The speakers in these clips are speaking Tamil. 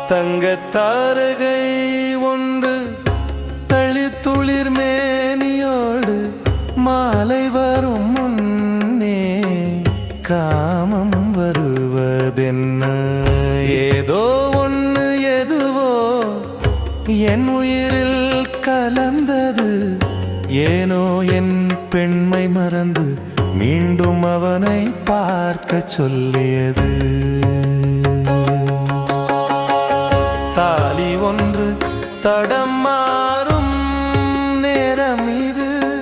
தங்கத் தாரகை ஒன்று தளித்துளிர் மேனியோடு மாலை வரும் முன்னே காமம் வருவதென்ன? ஏதோ ஒன்று எதுவோ என் உயிரில் கலந்தது. ஏனோ என் பெண்மை மறந்து மீண்டும் அவனை பார்க்க சொல்லியது. தாலி ஒன்று தடம் மாறும் நேரம் இது.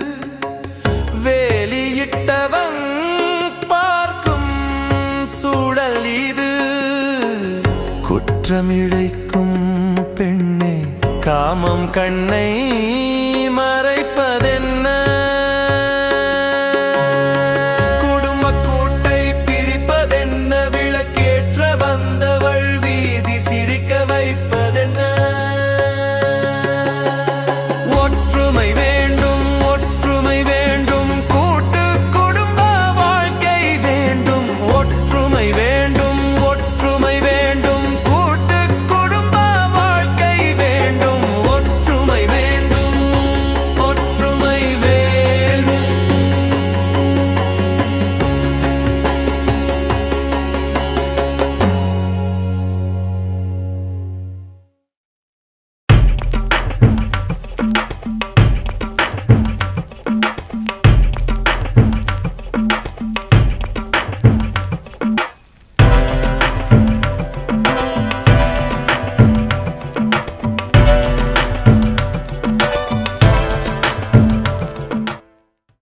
வேலியிட்டவன் பார்க்கும் சூழல் இது. குற்றமிழைக்கும் பெண்ணே, காமம் கண்ணை